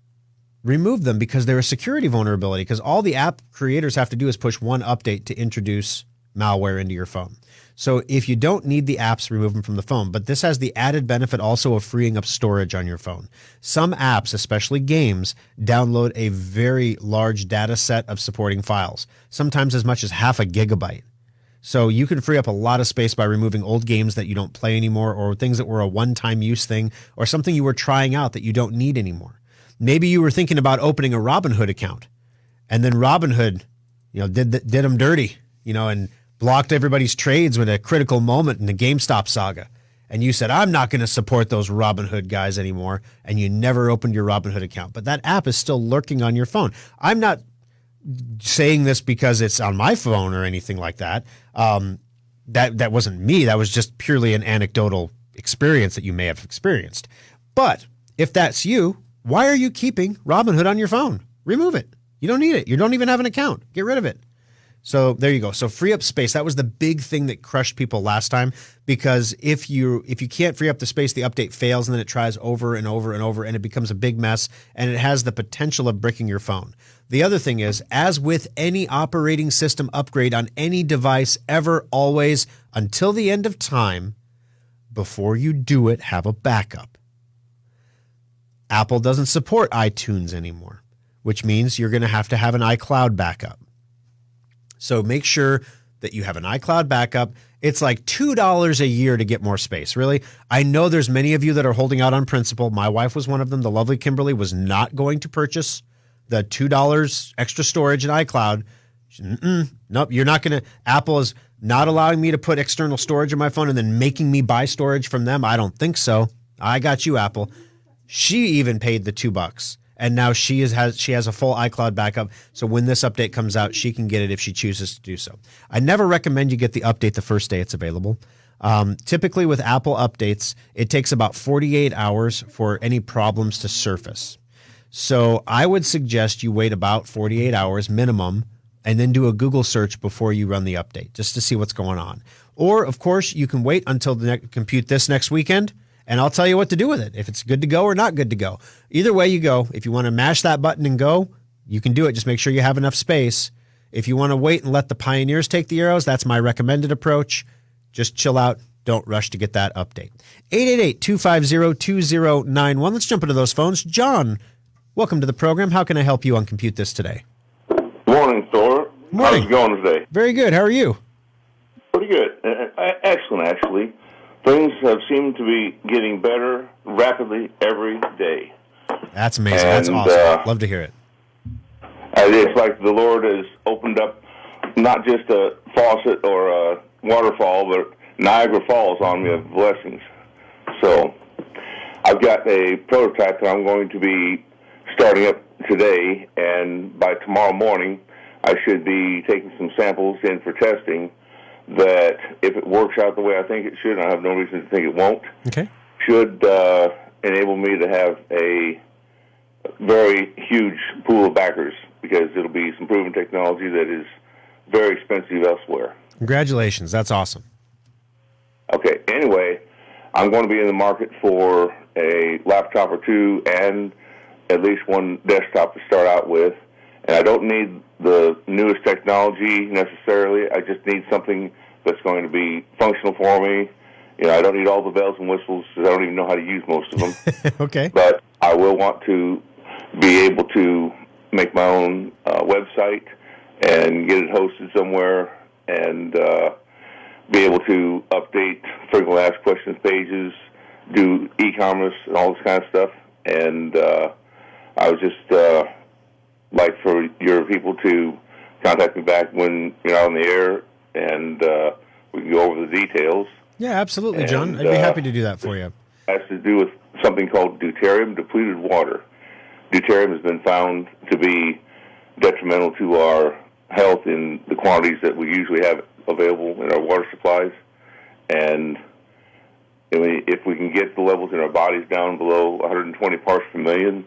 remove them because they're a security vulnerability, because all the app creators have to do is push one update to introduce malware into your phone. So if you don't need the apps, remove them from the phone. But this has the added benefit also of freeing up storage on your phone. Some apps, especially games, download a very large data set of supporting files, sometimes as much as 0.5 gigabyte. So you can free up a lot of space by removing old games that you don't play anymore, or things that were a one-time use thing, or something you were trying out that you don't need anymore. Maybe you were thinking about opening a Robinhood account, and then Robinhood, did them dirty, and blocked everybody's trades with a critical moment in the GameStop saga. And you said, I'm not going to support those Robinhood guys anymore. And you never opened your Robinhood account. But that app is still lurking on your phone. I'm not saying this because it's on my phone or anything like that. That wasn't me. That was just purely an anecdotal experience that you may have experienced. But if that's you, why are you keeping Robinhood on your phone? Remove it. You don't need it. You don't even have an account. Get rid of it. So there you go. So free up space. That was the big thing that crushed people last time, because if you can't free up the space, the update fails, and then it tries over and over and over, and it becomes a big mess, and it has the potential of bricking your phone. The other thing is, as with any operating system upgrade on any device ever, always, until the end of time, before you do it, have a backup. Apple doesn't support iTunes anymore, which means you're going to have an iCloud backup. So make sure that you have an iCloud backup. It's like $2 a year to get more space. Really? I know there's many of you that are holding out on principle. My wife was one of them. The lovely Kimberly was not going to purchase the $2 extra storage in iCloud. Nope, you're not going to. Apple is not allowing me to put external storage in my phone and then making me buy storage from them. I don't think so. I got you, Apple. She even paid the $2. And now she has a full iCloud backup. So when this update comes out, she can get it if she chooses to do so. I never recommend you get the update the first day it's available. Typically with Apple updates, it takes about 48 hours for any problems to surface. So I would suggest you wait about 48 hours minimum and then do a Google search before you run the update just to see what's going on. Or, of course, you can wait until compute this next weekend, and I'll tell you what to do with it, if it's good to go or not good to go. Either way you go, if you want to mash that button and go, you can do it. Just make sure you have enough space. If you want to wait and let the pioneers take the arrows, that's my recommended approach. Just chill out. Don't rush to get that update. 888-250-2091. Let's jump into those phones. John, welcome to the program. How can I help you on Compute This today? Morning, Thor. Morning. How's it going today? Very good. How are you? Pretty good. Excellent, actually. Things have seemed to be getting better rapidly every day. That's amazing. And, that's awesome. Love to hear it. It's like the Lord has opened up not just a faucet or a waterfall, but Niagara Falls on me of blessings. So I've got a prototype that I'm going to be starting up today, and by tomorrow morning I should be taking some samples in for testing that, if it works out the way I think it should, and I have no reason to think it won't, should enable me to have a very huge pool of backers, because it'll be some proven technology that is very expensive elsewhere. Congratulations. That's awesome. Okay, anyway, I'm going to be in the market for a laptop or two and at least one desktop to start out with. And I don't need the newest technology necessarily. I just need something that's going to be functional for me. You know, I don't need all the bells and whistles, because I don't even know how to use most of them. Okay. But I will want to be able to make my own website and get it hosted somewhere, and be able to update frequently asked questions pages, do e-commerce and all this kind of stuff. And I would just like for your people to contact me back when you're out on the air, and we can go over the details. Yeah, absolutely, John. I'd be happy to do that for you. It has to do with something called deuterium depleted water. Deuterium has been found to be detrimental to our health in the quantities that we usually have available in our water supplies. And if we can get the levels in our bodies down below 120 parts per million,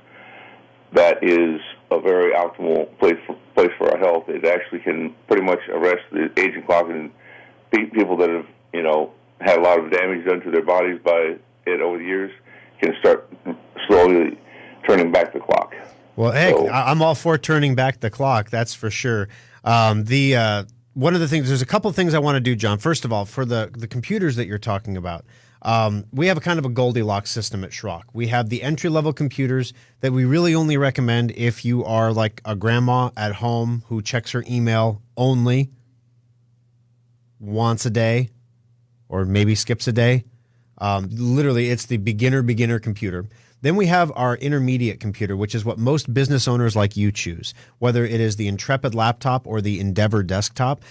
that is a very optimal place for our health. It actually can pretty much arrest the aging clock, and people that have, had a lot of damage done to their bodies by it over the years can start slowly turning back the clock. Well, heck, I'm all for turning back the clock. That's for sure. One of the things, there's a couple of things I want to do, John. First of all, for the computers that you're talking about, we have a kind of a Goldilocks system at Schrock. We have the entry-level computers that we really only recommend if you are like a grandma at home who checks her email only once a day, or maybe skips a day. Literally, it's the beginner computer. Then we have our intermediate computer, which is what most business owners like you choose, whether it is the Intrepid laptop or the Endeavor desktop.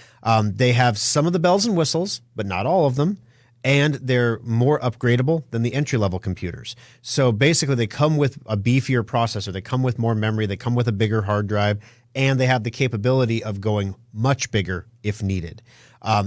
They have some of the bells and whistles, but not all of them, and they're more upgradable than the entry-level computers. So basically, they come with a beefier processor, they come with more memory, they come with a bigger hard drive, and they have the capability of going much bigger if needed.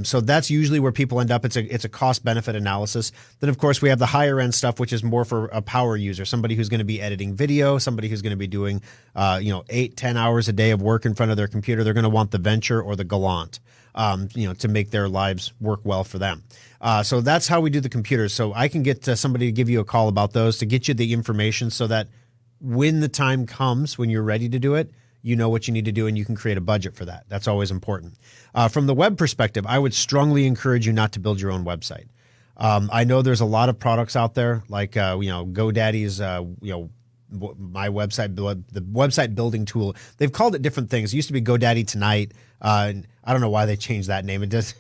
So that's usually where people end up. It's a cost-benefit analysis. Then, of course, we have the higher-end stuff, which is more for a power user, somebody who's going to be editing video, somebody who's going to be doing 8-10 hours a day of work in front of their computer. They're going to want the Venture or the Gallant, to make their lives work well for them. So that's how we do the computers. So I can get somebody to give you a call about those, to get you the information so that when the time comes, when you're ready to do it, you know what you need to do, and you can create a budget for that. That's always important. From the web perspective, I would strongly encourage you not to build your own website. I know there's a lot of products out there, like GoDaddy's, my website, the website building tool. They've called it different things. It used to be GoDaddy Tonight. And I don't know why they changed that name. It doesn't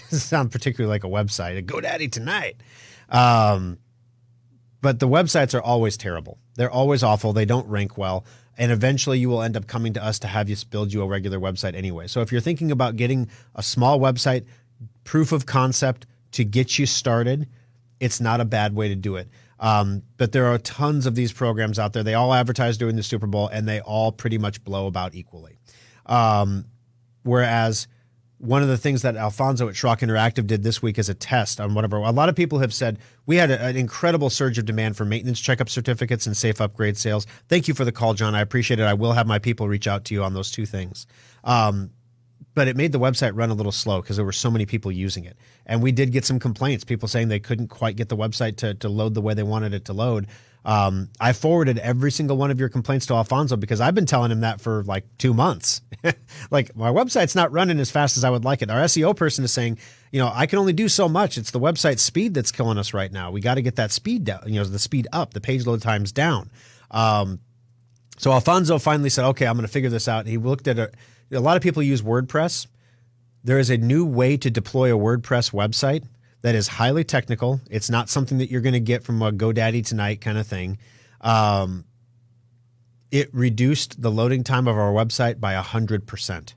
sound particularly like a website. GoDaddy Tonight. But the websites are always terrible. They're always awful. They don't rank well. And eventually you will end up coming to us to have you build you a regular website anyway. So if you're thinking about getting a small website, proof of concept to get you started, it's not a bad way to do it. But there are tons of these programs out there. They all advertise during the Super Bowl, and they all pretty much blow about equally. Whereas one of the things that Alfonso at Schrock Interactive did this week as a test on a lot of people have said we had an incredible surge of demand for maintenance checkup certificates and safe upgrade sales. Thank you for the call, John. I appreciate it. I will have my people reach out to you on those two things. But it made the website run a little slow because there were so many people using it. And we did get some complaints, people saying they couldn't quite get the website to load the way they wanted it to load. I forwarded every single one of your complaints to Alfonso because I've been telling him that for like 2 months. Like, my website's not running as fast as I would like it. Our SEO person is saying, I can only do so much. It's the website speed that's killing us right now. We got to get that speed down, the speed up, the page load times down. So Alfonso finally said, okay, I'm going to figure this out. And he looked at a lot of people use WordPress. There is a new way to deploy a WordPress website that is highly technical. It's not something that you're going to get from a GoDaddy tonight kind of thing. It reduced the loading time of our website by 100%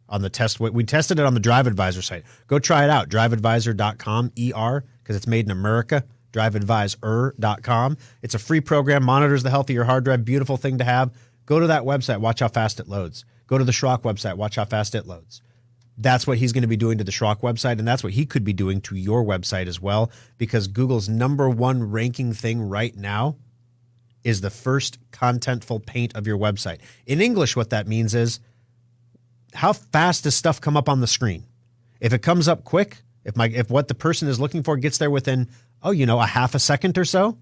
on the test. We tested it on the Drive Advisor site. Go try it out, driveadvisor.com, because it's made in America, driveadvisor.com. It's a free program, monitors the health of your hard drive, beautiful thing to have. Go to that website, watch how fast it loads. Go to the Schrock website, watch how fast it loads. That's what he's going to be doing to the Schrock website, and that's what he could be doing to your website as well, because Google's #1 ranking thing right now is the first contentful paint of your website. In English, what that means is how fast does stuff come up on the screen? If it comes up quick, if what the person is looking for gets there within, a half a second or so,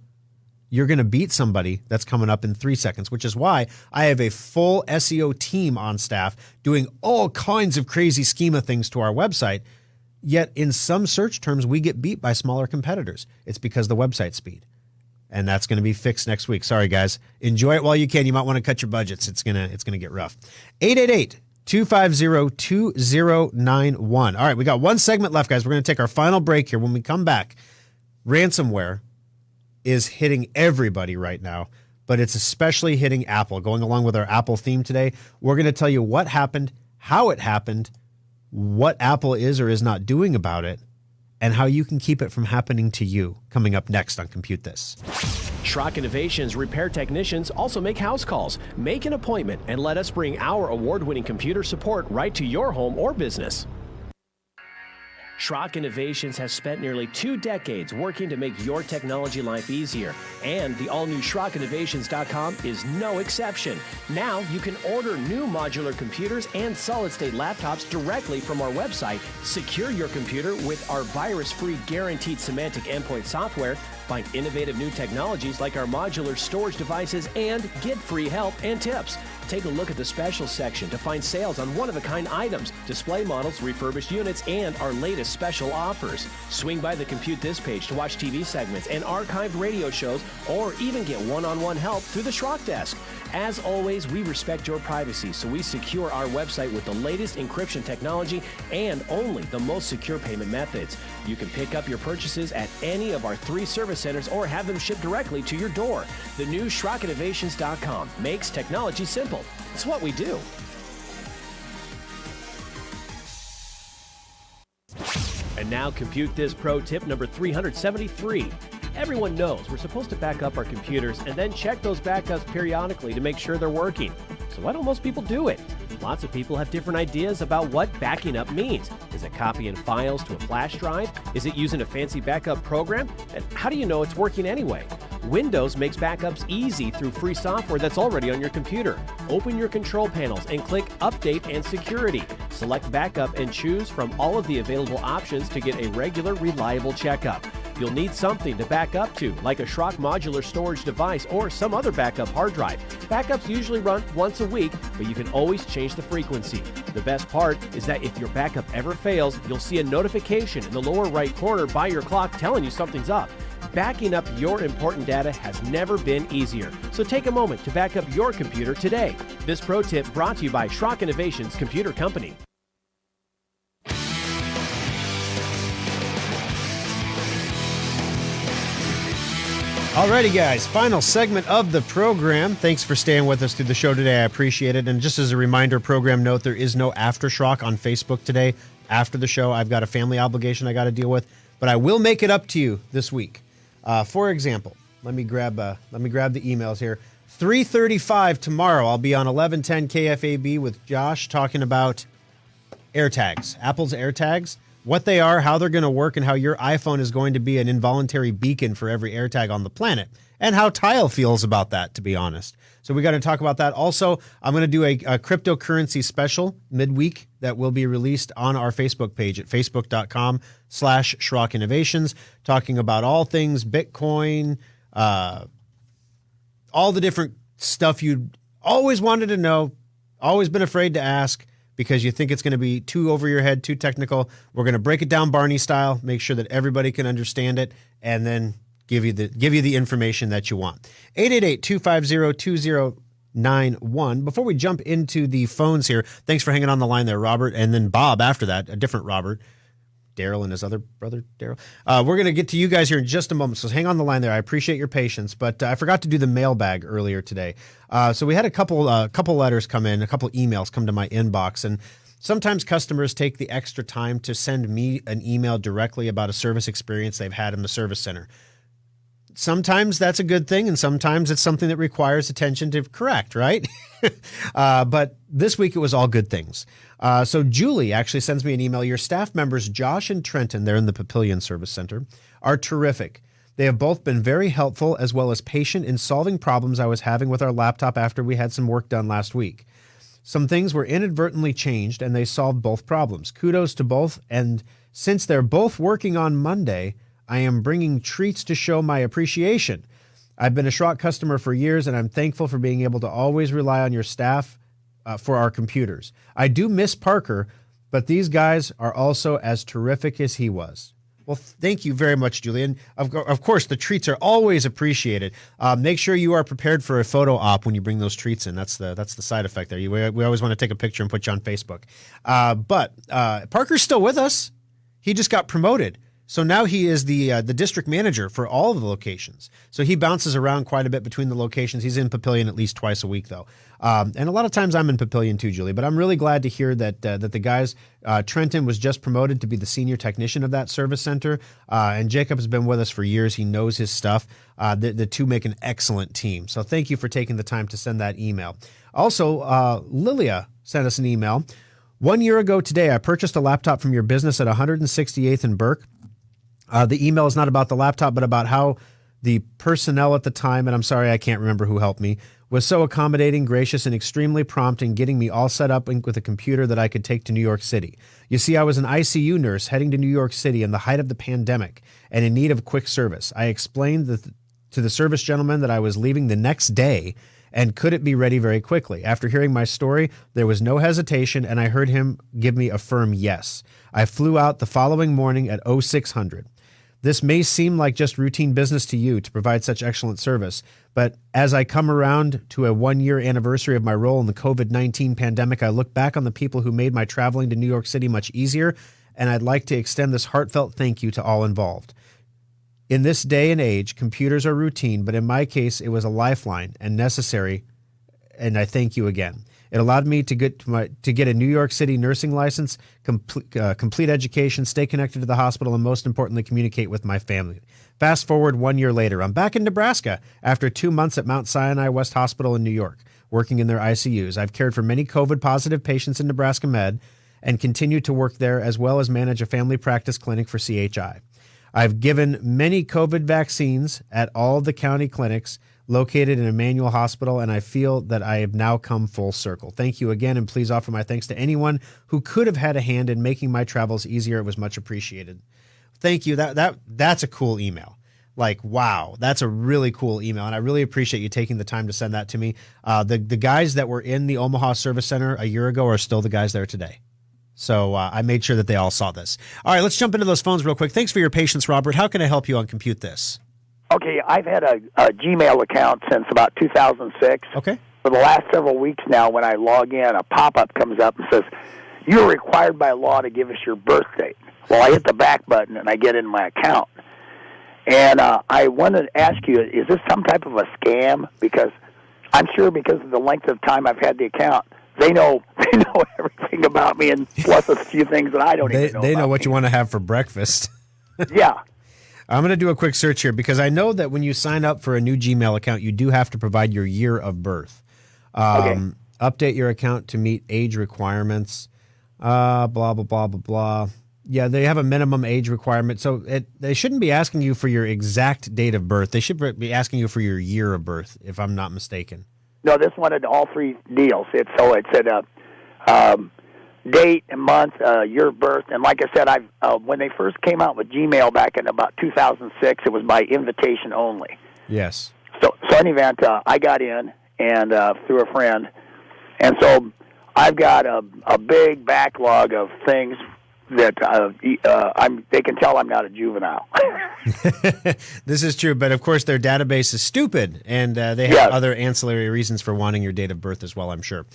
you're going to beat somebody that's coming up in 3 seconds, which is why I have a full SEO team on staff doing all kinds of crazy schema things to our website. Yet in some search terms, we get beat by smaller competitors. It's because of the website speed. And that's going to be fixed next week. Sorry, guys. Enjoy it while you can. You might want to cut your budgets. It's gonna get rough. 888-250-2091. All right, we got one segment left, guys. We're going to take our final break here. When we come back, ransomware is hitting everybody right now, but it's especially hitting Apple. Going along with our Apple theme today, we're going to tell you what happened, how it happened, what Apple is or is not doing about it, and how you can keep it from happening to you. Coming up next on Compute This. Schrock Innovations repair technicians also make house calls. Make an appointment and let us bring our award-winning computer support right to your home or business. Schrock Innovations has spent nearly 2 decades working to make your technology life easier, and the all-new SchrockInnovations.com is no exception. Now you can order new modular computers and solid-state laptops directly from our website, secure your computer with our virus-free guaranteed semantic endpoint software, find innovative new technologies like our modular storage devices, and get free help and tips. Take a look at the specials section to find sales on one-of-a-kind items, display models, refurbished units, and our latest special offers. Swing by the Compute This page to watch TV segments and archived radio shows, or even get one-on-one help through the Schrock Desk. As always, we respect your privacy, so we secure our website with the latest encryption technology and only the most secure payment methods. You can pick up your purchases at any of our 3 service centers or have them shipped directly to your door. The new SchrockInnovations.com makes technology simple. It's what we do. And now Compute This Pro tip number 373. Everyone knows we're supposed to back up our computers and then check those backups periodically to make sure they're working. So why don't most people do it? Lots of people have different ideas about what backing up means. Is it copying files to a flash drive? Is it using a fancy backup program? And how do you know it's working anyway? Windows makes backups easy through free software that's already on your computer. Open your control panels and click Update and Security. Select Backup and choose from all of the available options to get a regular, reliable checkup. You'll need something to back up to, like a Schrock modular storage device or some other backup hard drive. Backups usually run once a week, but you can always change the frequency. The best part is that if your backup ever fails, you'll see a notification in the lower right corner by your clock telling you something's up. Backing up your important data has never been easier. So take a moment to back up your computer today. This pro tip brought to you by Schrock Innovations Computer Company. Alrighty, guys, final segment of the program. Thanks for staying with us through the show today. I appreciate it. And just as a reminder, program note, there is no After Schrock on Facebook today. After the show, I've got a family obligation I got to deal with, but I will make it up to you this week. For example, let me grab the emails here. 3:35 tomorrow, I'll be on 1110 KFAB with Josh talking about AirTags, Apple's AirTags. What they are, how they're going to work, and how your iPhone is going to be an involuntary beacon for every AirTag on the planet, and how Tile feels about that, to be honest. So we got to talk about that. Also, I'm going to do a cryptocurrency special midweek that will be released on our Facebook page at facebook.com/Schrock Innovations, talking about all things Bitcoin, all the different stuff you always wanted to know, always been afraid to ask, because you think it's going to be too over your head, too technical. We're going to break it down Barney style, make sure that everybody can understand it, and then give you the information that you want. 888-250-2091. Before we jump into the phones here, thanks for hanging on the line there, Robert, and then Bob after that, a different Robert. Daryl and his other brother, Daryl. We're going to get to you guys here in just a moment, so hang on the line there. I appreciate your patience, but I forgot to do the mailbag earlier today. So we had a couple letters come in, a couple emails come to my inbox, and sometimes customers take the extra time to send me an email directly about a service experience they've had in the service center. Sometimes that's a good thing, and sometimes it's something that requires attention to correct, right? But this week it was all good things. So Julie actually sends me an email. Your staff members, Josh and Trenton, they're in the Papillion Service Center, are terrific. They have both been very helpful as well as patient in solving problems I was having with our laptop after we had some work done last week. Some things were inadvertently changed, and they solved both problems. Kudos to both, and since they're both working on Monday, I am bringing treats to show my appreciation. I've been a Schrock customer for years, and I'm thankful for being able to always rely on your staff for our computers. I do miss Parker, but these guys are also as terrific as he was. Well, thank you very much, Julian. Of course, the treats are always appreciated. Make sure you are prepared for a photo op when you bring those treats in. That's the side effect there. We always want to take a picture and put you on Facebook. But Parker's still with us. He just got promoted. So now he is the district manager for all of the locations. So he bounces around quite a bit between the locations. He's in Papillion at least twice a week, though. And a lot of times I'm in Papillion too, Julie. But I'm really glad to hear that the guys, Trenton was just promoted to be the senior technician of that service center. And Jacob has been with us for years. He knows his stuff. The two make an excellent team. So thank you for taking the time to send that email. Also, Lilia sent us an email. 1 year ago today, I purchased a laptop from your business at 168th and Burke. The email is not about the laptop, but about how the personnel at the time, and I'm sorry I can't remember who helped me, was so accommodating, gracious, and extremely prompt in getting me all set up with a computer that I could take to New York City. You see, I was an ICU nurse heading to New York City in the height of the pandemic and in need of quick service. I explained to the service gentleman that I was leaving the next day and could it be ready very quickly. After hearing my story, there was no hesitation, and I heard him give me a firm yes. I flew out the following morning at 0600. This may seem like just routine business to you to provide such excellent service, but as I come around to a 1-year anniversary of my role in the COVID-19 pandemic, I look back on the people who made my traveling to New York City much easier, and I'd like to extend this heartfelt thank you to all involved. In this day and age, computers are routine, but in my case, it was a lifeline and necessary, and I thank you again. It allowed me to get a New York City nursing license, complete education, stay connected to the hospital, and most importantly, communicate with my family. Fast forward 1 year later, I'm back in Nebraska after 2 months at Mount Sinai West Hospital in New York, working in their ICUs. I've cared for many COVID-positive patients in Nebraska Med and continue to work there as well as manage a family practice clinic for CHI. I've given many COVID vaccines at all the county clinics located in Emmanuel Hospital, and I feel that I have now come full circle. Thank you again, and please offer my thanks to anyone who could have had a hand in making my travels easier. It was much appreciated. Thank you. That's a cool email. Like, wow, that's a really cool email, and I really appreciate you taking the time to send that to me. The guys that were in the Omaha Service Center a year ago are still the guys there today. So I made sure that they all saw this. All right, let's jump into those phones real quick. Thanks for your patience, Robert. How can I help you on Compute This? Okay, I've had a Gmail account since about 2006. Okay. For the last several weeks now, when I log in, a pop-up comes up and says, "You're required by law to give us your birth date." Well, I hit the back button and I get in my account. And I wanted to ask you, is this some type of a scam? Because I'm sure because of the length of time I've had the account, they know everything about me, and plus a few things that I don't even know. They know about what me. you want to have for breakfast. Yeah. I'm going to do a quick search here because I know that when you sign up for a new Gmail account, you do have to provide your year of birth. Update your account to meet age requirements. Blah, blah, blah, blah, blah. Yeah, they have a minimum age requirement. So they shouldn't be asking you for your exact date of birth. They should be asking you for your year of birth, if I'm not mistaken. No, this one had all three deals. It said date and month, year of birth, and like I said, when they first came out with Gmail back in about 2006, it was by invitation only. Yes. So in any event, I got in and through a friend, and so I've got a big backlog of things that they can tell I'm not a juvenile. This is true, but of course their database is stupid, and they have other ancillary reasons for wanting your date of birth as well, I'm sure.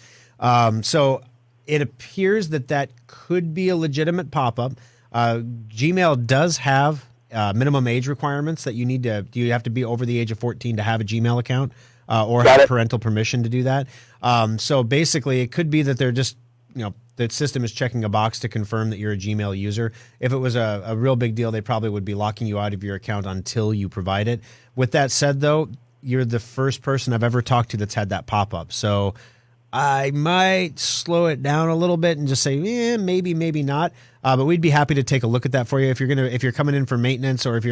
So it appears that could be a legitimate pop-up. Gmail does have minimum age requirements that you have to be over the age of 14 to have a Gmail account or have parental permission to do that. So basically, it could be that they're just, the system is checking a box to confirm that you're a Gmail user. If it was a real big deal, they probably would be locking you out of your account until you provide it. With that said, though, you're the first person I've ever talked to that's had that pop up. So I might slow it down a little bit and just say, maybe, maybe not. But we'd be happy to take a look at that for you. If you're coming in for maintenance, or if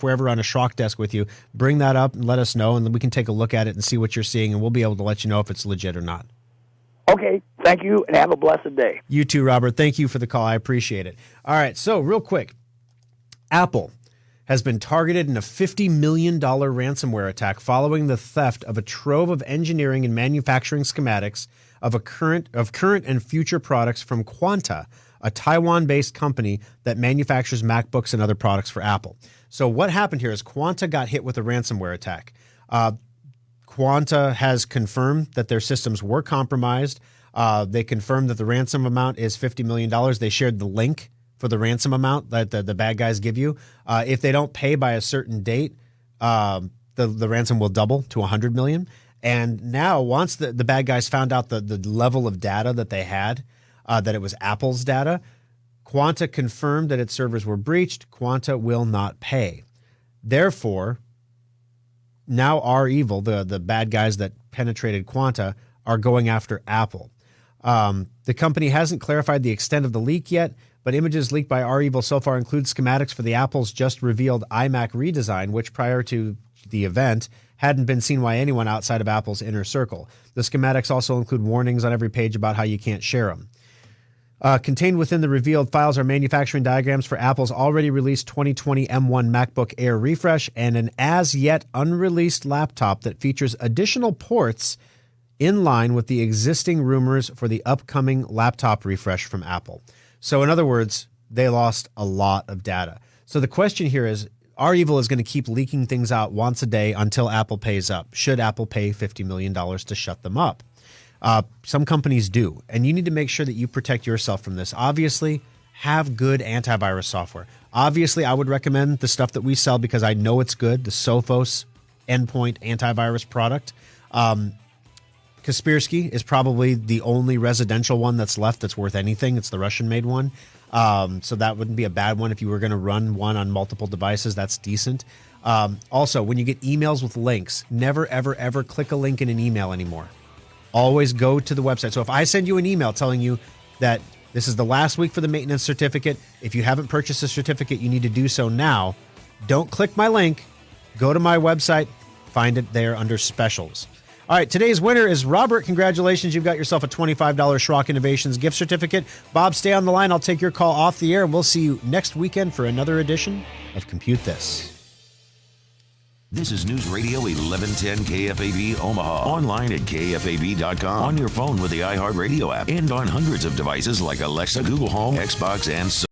we're ever on a Schrock desk with you, bring that up and let us know, and then we can take a look at it and see what you're seeing, and we'll be able to let you know if it's legit or not. Okay, thank you, and have a blessed day. You too, Robert. Thank you for the call. I appreciate it. All right, so real quick, Apple has been targeted in a $50 million ransomware attack following the theft of a trove of engineering and manufacturing schematics of current and future products from Quanta, a Taiwan-based company that manufactures MacBooks and other products for Apple. So what happened here is Quanta got hit with a ransomware attack. Quanta has confirmed that their systems were compromised. They confirmed that the ransom amount is $50 million. They shared the link for the ransom amount that the bad guys give you. If they don't pay by a certain date, the ransom will double to $100 million. And now, once the bad guys found out the level of data that they had, that it was Apple's data, Quanta confirmed that its servers were breached. Quanta will not pay. Therefore, now REvil, the bad guys that penetrated Quanta, are going after Apple. The company hasn't clarified the extent of the leak yet, but images leaked by REvil so far include schematics for the Apple's just revealed iMac redesign, which prior to the event hadn't been seen by anyone outside of Apple's inner circle. The schematics also include warnings on every page about how you can't share them. Contained within the revealed files are manufacturing diagrams for Apple's already released 2020 M1 MacBook Air refresh and an as-yet unreleased laptop that features additional ports in line with the existing rumors for the upcoming laptop refresh from Apple. So in other words, they lost a lot of data. So the question here is, REvil is going to keep leaking things out once a day until Apple pays up. Should Apple pay $50 million to shut them up? Some companies do, and you need to make sure that you protect yourself from this. Obviously, have good antivirus software. Obviously, I would recommend the stuff that we sell because I know it's good, the Sophos endpoint antivirus product. Kaspersky is probably the only residential one that's left that's worth anything. It's the Russian-made one. So that wouldn't be a bad one if you were going to run one on multiple devices. That's decent. Also, when you get emails with links, never, ever, ever click a link in an email anymore. Always go to the website. So if I send you an email telling you that this is the last week for the maintenance certificate, if you haven't purchased a certificate, you need to do so now. Don't click my link. Go to my website. Find it there under specials. All right, today's winner is Robert. Congratulations. You've got yourself a $25 Schrock Innovations gift certificate. Bob, stay on the line. I'll take your call off the air, and we'll see you next weekend for another edition of Compute This. This is News Radio 1110 KFAB Omaha. Online at KFAB.com. On your phone with the iHeartRadio app. And on hundreds of devices like Alexa, Google Home, Xbox, and so